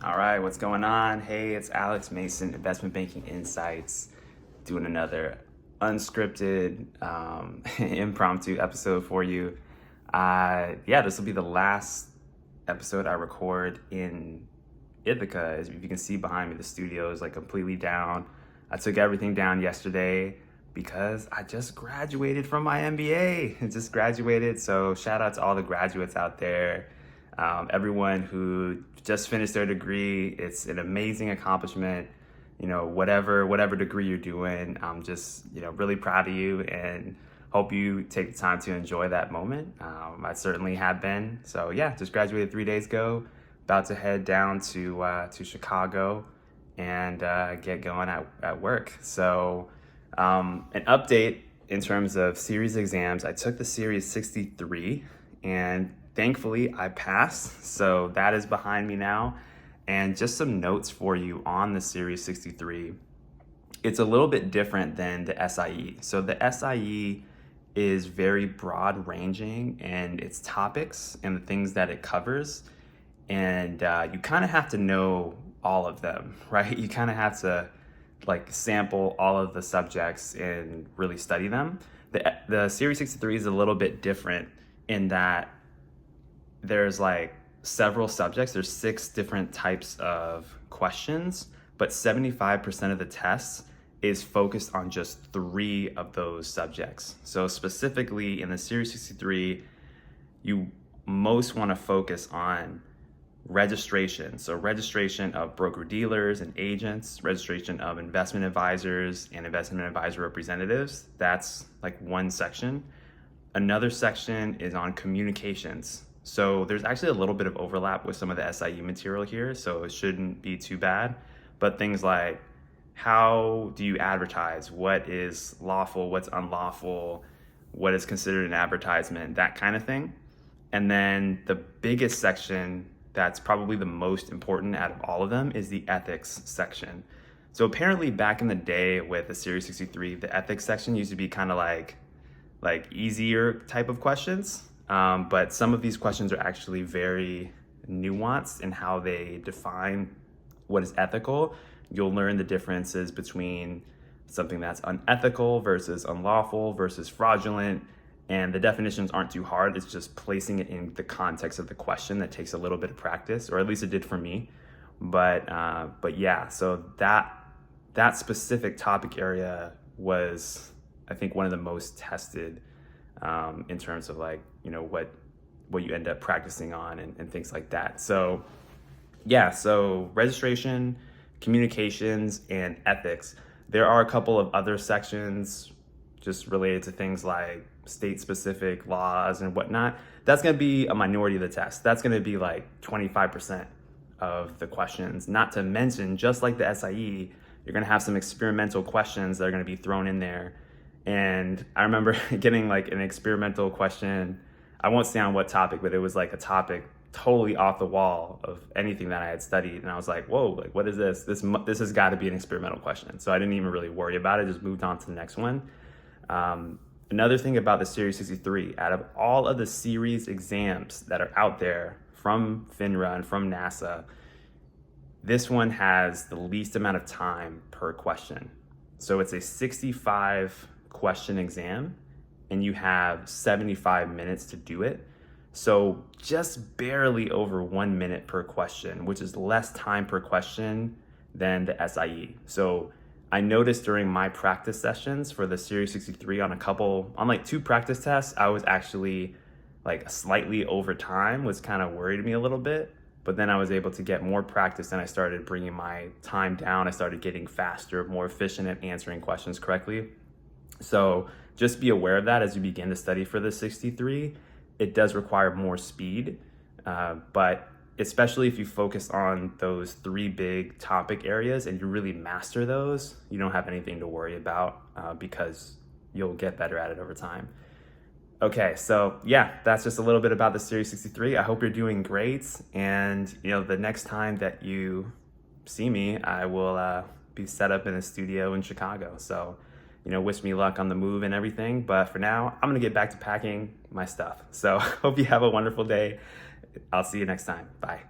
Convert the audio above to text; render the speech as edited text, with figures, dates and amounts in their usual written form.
All right, what's going on? Hey, it's Alex Mason, Investment Banking Insights, doing another unscripted, impromptu episode for you. This will be the last episode I record in Ithaca. As you can see behind me, the studio is like completely down. I took everything down yesterday because I just graduated from my MBA. I just graduated, so shout out to all the graduates out there. Everyone who just finished their degree, it's an amazing accomplishment. Whatever degree you're doing, I'm just really proud of you and hope you take the time to enjoy that moment. I certainly have been. So yeah, just graduated 3 days ago. About to head down to Chicago and get going at work. So an update in terms of series exams. I took the Series 63 and thankfully I passed. So that is behind me now. And just some notes for you on the Series 63. It's a little bit different than the SIE. So the SIE is very broad ranging in its topics and the things that it covers. And you kind of have to know all of them, right? You kind of have to sample all of the subjects and really study them. The Series 63 is a little bit different in that there's several subjects. There's 6 different types of questions, but 75% of the tests is focused on just 3 of those subjects. So specifically in the Series 63, you most want to focus on registration. So registration of broker-dealers and agents, registration of investment advisors and investment advisor representatives. That's one section. Another section is on communications. So there's actually a little bit of overlap with some of the SIE material here, so it shouldn't be too bad. But things like, how do you advertise? What is lawful? What's unlawful? What is considered an advertisement? That kind of thing. And then the biggest section that's probably the most important out of all of them is the ethics section. So apparently back in the day with the Series 63, the ethics section used to be kind of like easier type of questions. But some of these questions are actually very nuanced in how they define what is ethical. You'll learn the differences between something that's unethical versus unlawful versus fraudulent. And the definitions aren't too hard. It's just placing it in the context of the question that takes a little bit of practice, or at least it did for me. But yeah, so that specific topic area was, I think, one of the most tested in terms of what you end up practicing on and things like that. So yeah, so registration, communications, and ethics. There are a couple of other sections just related to things like state-specific laws and whatnot. That's going to be a minority of the test. That's going to be 25% of the questions. Not to mention, just like the SIE, you're going to have some experimental questions that are going to be thrown in there. And I remember getting an experimental question. I won't say on what topic, but it was a topic totally off the wall of anything that I had studied. And I was like, whoa, what is this? This has got to be an experimental question. So I didn't even really worry about it, just moved on to the next one. Another thing about the Series 63, out of all of the series exams that are out there from FINRA and from NASA, this one has the least amount of time per question. So it's a 65 question exam and you have 75 minutes to do it. So just barely over 1 minute per question, which is less time per question than the SIE. So I noticed during my practice sessions for the Series 63 on 2 practice tests, I was actually slightly over time, was kind of worried me a little bit. But then I was able to get more practice and I started bringing my time down. I started getting faster, more efficient at answering questions correctly. So just be aware of that as you begin to study for the 63. It does require more speed, but especially if you focus on those 3 big topic areas and you really master those, you don't have anything to worry about because you'll get better at it over time. Okay, so yeah, that's just a little bit about the Series 63. I hope you're doing great. And the next time that you see me, I will be set up in a studio in Chicago. So, wish me luck on the move and everything. But for now, I'm gonna get back to packing my stuff. So hope you have a wonderful day. I'll see you next time. Bye.